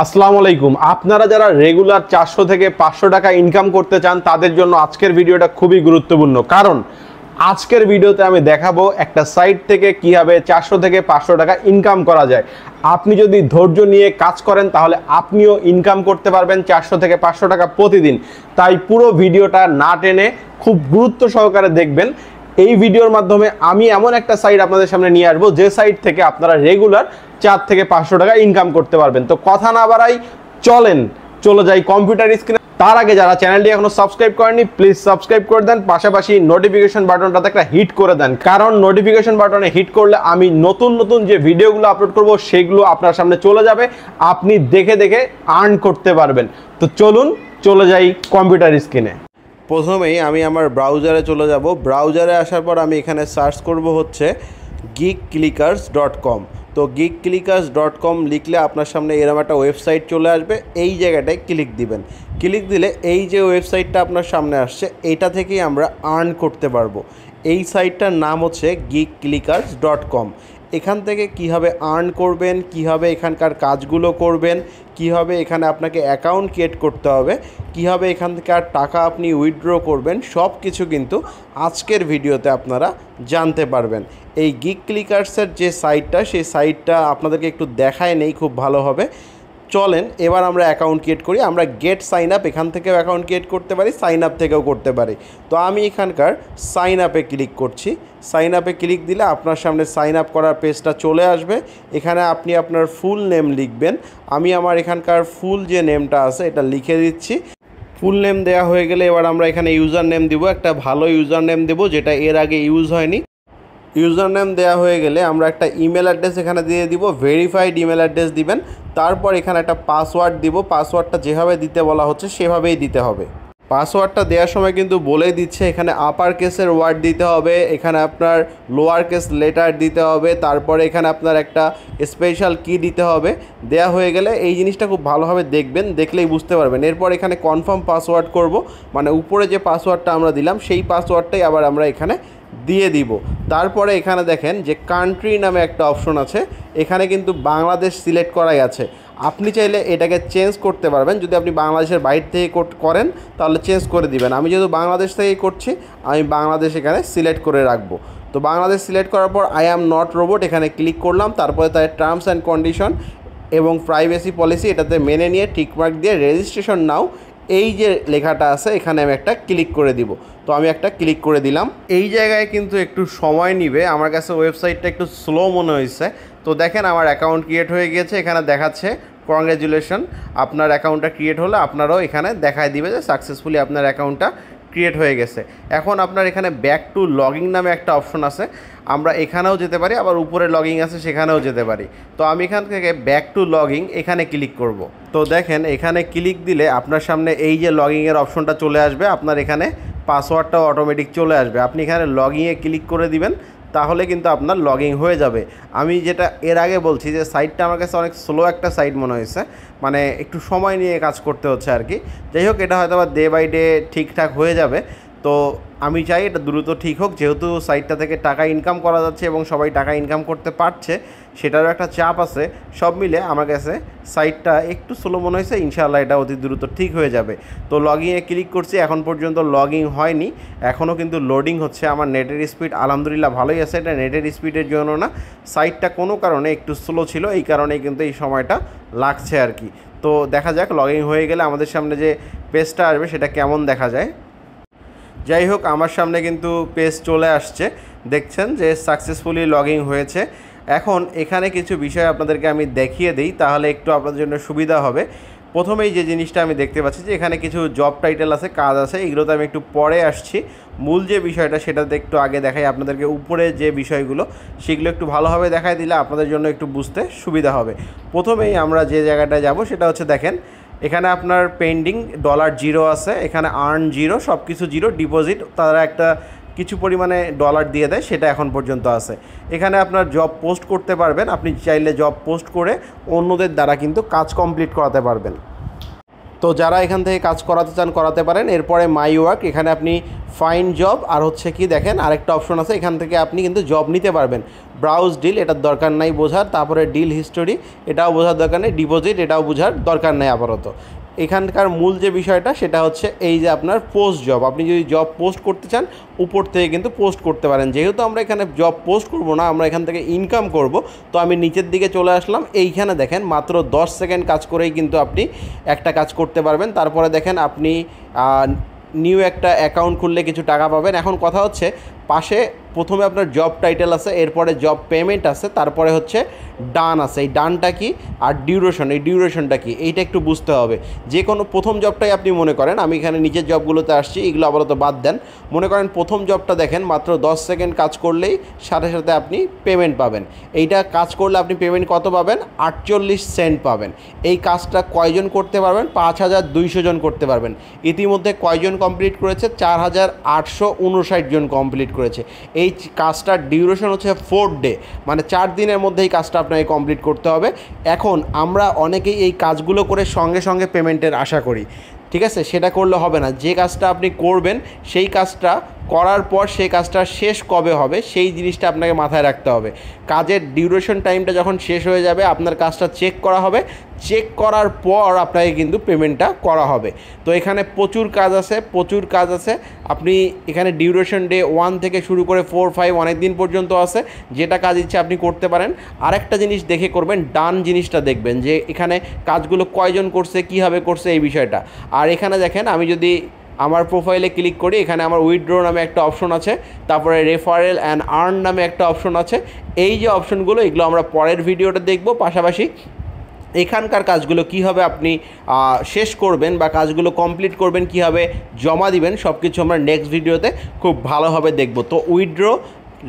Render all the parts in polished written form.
আসসালামু আলাইকুম। আপনারা যারা রেগুলার 400 থেকে 500 টাকা ইনকাম করতে চান তাদের জন্য আজকের ভিডিওটা খুবই গুরুত্বপূর্ণ, কারণ আজকের ভিডিওতে আমি দেখাবো একটা সাইট থেকে কিভাবে 400 থেকে 500 টাকা ইনকাম করা যায়। আপনি যদি ধৈর্য নিয়ে কাজ করেন তাহলে আপনিও ইনকাম করতে পারবেন 400 থেকে 500 টাকা প্রতিদিন। তাই পুরো ভিডিওটা না টেনে খুব গুরুত্ব সহকারে দেখবেন। এই ভিডিওর মাধ্যমে আমি এমন একটা সাইট আপনাদের সামনে নিয়ে আসবো যে সাইট থেকে আপনারা রেগুলার 4 থেকে 500 টাকা ইনকাম করতে পারবেন। তো কথা না বাড়াই চলে যাই কম্পিউটার স্ক্রিনে। তার আগে যারা চ্যানেলটি এখনো সাবস্ক্রাইব করেননি প্লিজ সাবস্ক্রাইব করে দেন, পাশাপাশি নোটিফিকেশন বাটনটাতে একটা হিট করে দেন, কারণ নোটিফিকেশন বাটনে হিট করলে আমি নতুন নতুন যে ভিডিওগুলো আপলোড করব সেগুলো আপনার সামনে চলে যাবে, আপনি দেখে দেখে আর্ন করতে পারবেন। তো চলে যাই কম্পিউটার স্ক্রিনে। প্রথমেই আমি আমার ব্রাউজারে চলে যাব। ব্রাউজারে আসার পর আমি এখানে সার্চ করব হচ্ছে geekclickers.com। তো geekclickers.com লিখলে আপনার সামনে এরকম একটা ওয়েবসাইট চলে আসবে। এই জায়গাটায় ক্লিক দিবেন। ক্লিক দিলে এই যে ওয়েবসাইটটা আপনার সামনে আসছে এটা থেকেই আমরা আর্ন করতে পারবো। এই সাইটটার নাম হচ্ছে geekclickers.com। এখান থেকে কীভাবে আর্ন করবেন, কীভাবে এখানকার কাজগুলো করবেন, কীভাবে এখানে আপনাকে অ্যাকাউন্ট ক্রিয়েট করতে হবে, কীভাবে এখান থেকে আর টাকা আপনি উইথড্র করবেন, সব কিছু কিন্তু আজকের ভিডিওতে আপনারা জানতে পারবেন। এই গিকক্লিকার্সের যে সাইটটা সেই সাইটটা আপনাদেরকে একটু দেখায় নেই খুব ভালো হবে। চলেন এবার আমরা অ্যাকাউন্ট ক্রিয়েট করি। আমরা গেট সাইন আপ এখান থেকেও অ্যাকাউন্ট ক্রিয়েট করতে পারি, সাইন আপ থেকেও করতে পারি। তো আমি এখানকার সাইন আপে ক্লিক করছি। সাইন আপে ক্লিক দিলে আপনার সামনে সাইন আপ করার পেজটা চলে আসবে। এখানে আপনি আপনার ফুল নেম লিখবেন। আমি আমার এখানকার ফুল যে নেমটা আছে এটা লিখে দিচ্ছি। ফুল নেম দেওয়া হয়ে গেলে এবার আমরা এখানে ইউজার নেম দিব, একটা ভালো ইউজার নেম দেবো যেটা এর আগে ইউজ হয়নি। ইউজার নেম দেওয়া হয়ে গেলে আমরা একটা ইমেল অ্যাড্রেস এখানে দিয়ে দিব, ভেরিফাইড ইমেল অ্যাড্রেস দিবেন। তারপর এখানে একটা পাসওয়ার্ড দিব। পাসওয়ার্ডটা যেভাবে দিতে বলা হচ্ছে সেভাবেই দিতে হবে। পাসওয়ার্ডটা দেওয়ার সময় কিন্তু বলে দিচ্ছে এখানে আপার কেসের ওয়ার্ড দিতে হবে, এখানে আপনার লোয়ার কেস লেটার দিতে হবে, তারপরে এখানে আপনার একটা স্পেশাল কি দিতে হবে। দেয়া হয়ে গেলে এই জিনিসটা খুব ভালোভাবে দেখবেন, দেখলেই বুঝতে পারবেন। এরপর এখানে কনফার্ম পাসওয়ার্ড করব, মানে উপরে যে পাসওয়ার্ডটা আমরা দিলাম সেই পাসওয়ার্ডটাই আবার আমরা এখানে দিয়ে দিব। তারপরে এখানে দেখেন যে কান্ট্রি নামে একটা অপশন আছে, এখানে কিন্তু বাংলাদেশ সিলেক্ট করাই আছে। আপনি চাইলে এটাকে চেঞ্জ করতে পারবেন। যদি আপনি বাংলাদেশের বাইরে থেকে করেন তাহলে চেঞ্জ করে দিবেন। আমি যেহেতু বাংলাদেশ থেকেই করছি আমি বাংলাদেশ এখানে সিলেক্ট করে রাখবো। তো বাংলাদেশ সিলেক্ট করার পর আই অ্যাম নট রোবট এখানে ক্লিক করলাম। তারপরে তার টার্মস অ্যান্ড কন্ডিশন এবং প্রাইভেসি পলিসি এটাতে মেনে নিয়ে টিকমার্ক দিয়ে রেজিস্ট্রেশন নাও এই যে লেখাটা আছে এখানে আমি একটা ক্লিক করে দিব। তো আমি একটা ক্লিক করে দিলাম। এই জায়গায় কিন্তু একটু সময় নিবে, আমার কাছে ওয়েবসাইটটা একটু স্লো মনে হয়েছে। তো দেখেন আমার অ্যাকাউন্ট ক্রিয়েট হয়ে গিয়েছে, এখানে দেখাচ্ছে কংগ্রেচুলেশন, আপনার অ্যাকাউন্টটা ক্রিয়েট হলে আপনারাও এখানে দেখায় দিবে যে সাকসেসফুলি আপনার অ্যাকাউন্টটা ক্রিয়েট হয়ে গেছে। এখন আপনার এখানে ব্যাক টু লগইন নামে একটা অপশন আছে, আমরা এখানেও যেতে পারি, আবার উপরে লগইন আছে সেখানেও যেতে পারি। তো আমি এখান থেকে ব্যাক টু লগইন এখানে ক্লিক করব। তো দেখেন এখানে ক্লিক দিলে আপনার সামনে এই যে লগইনের অপশনটা চলে আসবে, আপনার এখানে পাসওয়ার্ডটাও অটোমেটিক চলে আসবে। আপনি এখানে লগইনে ক্লিক করে দিবেন, তাহলে কিন্তু আপনার লগইন হয়ে যাবে। আমি যেটা এর আগে বলছি যে সাইটটা আমার কাছে অনেক স্লো একটা সাইট মনে হয়েছে, মানে একটু সময় নিয়ে কাজ করতে হচ্ছে আর কি। যাই হোক এটা হয়তো বা ডে বাই ডে ঠিকঠাক হয়ে যাবে। তো আমি চাই এটা দ্রুত ঠিক হোক, যেহেতু সাইটটা থেকে টাকা ইনকাম করা যাচ্ছে এবং সবাই টাকা ইনকাম করতে পারছে, সেটারও একটা চাপ আছে। সব মিলে আমার কাছে সাইটটা একটু স্লো মনে হয়েছে, ইনশাআল্লাহ এটা অতি দ্রুত ঠিক হয়ে যাবে। তো লগইনে ক্লিক করছি, এখন পর্যন্ত লগইন হয়নি, এখনও কিন্তু লোডিং হচ্ছে। আমার নেটের স্পিড আলহামদুলিল্লাহ ভালোই আছে, এটা নেটের স্পিডের জন্য না, সাইটটা কোনো কারণে একটু স্লো ছিল, এই কারণেই কিন্তু এই সময়টা লাগছে আর কি। তো দেখা যাক লগইন হয়ে গেলে আমাদের সামনে যে পেজটা আসবে সেটা কেমন দেখা যায়। যাই হোক আমার সামনে কিন্তু পেজ চলে আসছে, দেখছেন যে সাকসেসফুলি লগইন হয়েছে। এখন এখানে কিছু বিষয় আপনাদেরকে আমি দেখিয়ে দিই, তাহলে একটু আপনাদের জন্য সুবিধা হবে। প্রথমেই যে জিনিসটা আমি দেখতে পাচ্ছি যে এখানে কিছু জব টাইটেল আছে, কাজ আছে, এগুলোতে আমি একটু পরে আসছি। মূল যে বিষয়টা সেটাতে একটু আগে দেখাই আপনাদেরকে। উপরে যে বিষয়গুলো সেগুলো একটু ভালোভাবে দেখাই দিলে আপনাদের জন্য একটু বুঝতে সুবিধা হবে। প্রথমেই আমরা যে জায়গাটায় যাব সেটা হচ্ছে দেখেন এখানে আপনার পেন্ডিং $0 আছে, এখানে আর্ন 0, সব কিছু 0, ডিপোজিট তারা একটা কিছু পরিমাণে ডলার দিয়ে দেয়, সেটা এখন পর্যন্ত আছে। এখানে আপনার জব পোস্ট করতে পারবেন, আপনি চাইলে জব পোস্ট করে অন্যদের দ্বারা কিন্তু কাজ কমপ্লিট করাতে পারবেন। তো যারা এখান থেকে কাজ করাতে চান করাতে পারেন। এরপরে মাই ওয়ার্ক, এখানে আপনি ফাইন্ড জব আর হচ্ছে কি দেখেন আরেকটা অপশন আছে, এখান থেকে আপনি কিন্তু জব নিতে পারবেন। ব্রাউজ ডিল, এটার দরকার নাই বোঝার। তারপরে ডিল হিস্টোরি, এটাও বোঝার দরকার নেই। ডিপোজিট, এটাও বোঝার দরকার নেই আপাতত। এখানকার মূল যে বিষয়টা সেটা হচ্ছে এই যে আপনার পোস্ট জব, আপনি যদি জব পোস্ট করতে চান উপর থেকে কিন্তু পোস্ট করতে পারেন। যেহেতু আমরা এখানে জব পোস্ট করব না, আমরা এখান থেকে ইনকাম করব, তো আমি নিচের দিকে চলে আসলাম। এইখানে দেখেন মাত্র 10 সেকেন্ড কাজ করেই কিন্তু আপনি একটা কাজ করতে পারবেন। তারপরে দেখেন আপনি নিউ একটা অ্যাকাউন্ট খুললে কিছু টাকা পাবেন। এখন কথা হচ্ছে পাশে প্রথমে আপনার জব টাইটেল আছে, এরপরে জব পেমেন্ট আছে, তারপরে হচ্ছে ডান আছে। এই ডানটা কি আর ডিউরেশন, এই ডিউরেশনটা কি এইটা একটু বুঝতে হবে। যে কোনো প্রথম জবটাই আপনি মনে করেন, আমি এখানে নিচের জবগুলোতে আসছি, এগুলো আপাতত বাদ দেন। মনে করেন প্রথম জবটা দেখেন মাত্র 10 সেকেন্ড কাজ করলেই সাথে সাথে আপনি পেমেন্ট পাবেন। এইটা কাজ করলে আপনি পেমেন্ট কত পাবেন? 48 সেন্ট পাবেন। এই কাজটা কয়জন করতে পারবেন? 5200 জন করতে পারবেন। ইতিমধ্যে কয়জন কমপ্লিট করেছে? 4859 জন কমপ্লিট করেছে। এই কাজটার ডিউরেশন হচ্ছে 4 ডে, মানে 4 দিনের মধ্যে এই কাজটা আপনাকে কমপ্লিট করতে হবে। এখন আমরা অনেকেই এই কাজগুলো করে সঙ্গে সঙ্গে পেমেন্টের আশা করি, ঠিক আছে? সেটা করলে হবে না। যে কাজটা আপনি করবেন সেই কাজটা করার পর সেই কাজটা শেষ কবে হবে সেই জিনিসটা আপনাকে মাথায় রাখতে হবে। কাজের ডিউরেশন টাইমটা যখন শেষ হয়ে যাবে আপনার কাজটা চেক করা হবে, চেক করার পর আপনাকে কিন্তু পেমেন্টটা করা হবে। তো এখানে প্রচুর কাজ আছে, প্রচুর কাজ আছে। আপনি এখানে ডিউরেশন ডে 1 থেকে শুরু করে 4, 5 অনেক দিন পর্যন্ত আছে। যেটা কাজ ইচ্ছে আপনি করতে পারেন। আরেকটা জিনিস দেখে করবেন, ডান জিনিসটা দেখবেন যে এখানে কাজগুলো কয়জন করছে, কীভাবে করছে এই বিষয়টা। আর এখানে দেখেন আমি যদি আমার প্রোফাইলে ক্লিক করি, এখানে আমার উইথড্র নামে একটা অপশন আছে, তারপরে রেফারেল অ্যান্ড আর্ন নামে একটা অপশন আছে। এই যে অপশনগুলো এগুলো আমরা পরের ভিডিওটা দেখব। পাশাপাশি এখানকার কাজগুলো কীভাবে আপনি শেষ করবেন বা কাজগুলো কমপ্লিট করবেন, কীভাবে জমা দিবেন, সব কিছু আমরা নেক্সট ভিডিওতে খুব ভালোভাবে দেখব। তো উইথড্র,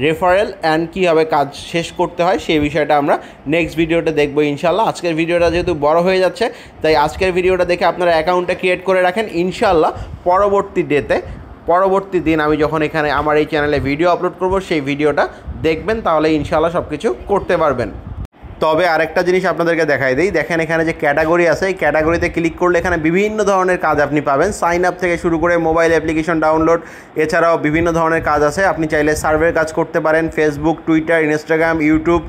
রেফারেল অ্যান্ড কীভাবে কাজ শেষ করতে হয় সেই বিষয়টা আমরা নেক্সট ভিডিওতে দেখবো ইনশাল্লাহ। আজকের ভিডিওটা যেহেতু বড় হয়ে যাচ্ছে তাই আজকের ভিডিওটা দেখে আপনারা অ্যাকাউন্টটা ক্রিয়েট করে রাখেন। ইনশাল্লাহ পরবর্তী দিন আমি যখন এখানে আমার এই চ্যানেলে ভিডিও আপলোড করব সেই ভিডিওটা দেখবেন, তাহলে ইনশাল্লাহ সব কিছু করতে পারবেন। তবে আরেকটা জিনিস আপনাদেরকে দেখাই দিই, দেখেন এখানে যে ক্যাটাগরি আছে এই ক্যাটাগরিতে ক্লিক করলে এখানে বিভিন্ন ধরনের কাজ আপনি পাবেন। সাইন আপ থেকে শুরু করে মোবাইল অ্যাপ্লিকেশন ডাউনলোড, এছাড়াও বিভিন্ন ধরনের কাজ আছে। আপনি চাইলে সার্ভের কাজ করতে পারেন, ফেসবুক, টুইটার, ইনস্টাগ্রাম, ইউটিউব,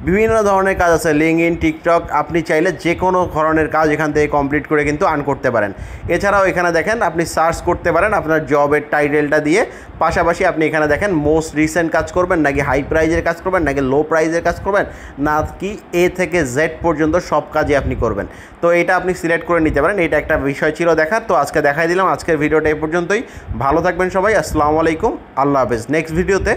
বিভিন্ন ধরনের কাজ আছে, লিঙ্কডইন, টিকটক। আপনি চাইলে যে কোনো ধরনের কাজ এখান থেকে কমপ্লিট করে কিন্তু আর্ন করতে পারেন। এছাড়াও এখানে দেখেন আপনি সার্চ করতে পারেন আপনার জবের টাইটেলটা দিয়ে। পাশাপাশি আপনি এখানে দেখেন মোস্ট রিসেন্ট কাজ করবেন নাকি হাই প্রাইজের কাজ করবেন নাকি লো প্রাইজের কাজ করবেন নাকি এ থেকে জেড পর্যন্ত সব কাজই আপনি করবেন। তো এটা আপনি সিলেক্ট করে নিতে পারেন। এটা একটা বিষয় ছিল দেখার, তো আজকে দেখাই দিলাম। আজকের ভিডিওটা এই পর্যন্তই। ভালো থাকবেন সবাই। আসসালামু আলাইকুম, আল্লাহ হাফেজ। নেক্সট ভিডিওতে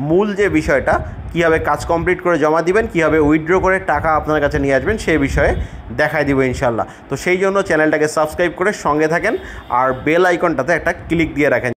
মূল যে বিষয়টা কীভাবে কাজ কমপ্লিট করে জমা দিবেন, কীভাবে উইথড্র করে টাকা আপনার কাছে নিয়ে আসবেন সেই বিষয়ে দেখাই দিব ইনশাল্লাহ। তো সেই জন্য চ্যানেলটাকে সাবস্ক্রাইব করে সঙ্গে থাকেন আর বেল আইকনটাতে একটা ক্লিক দিয়ে রাখেন।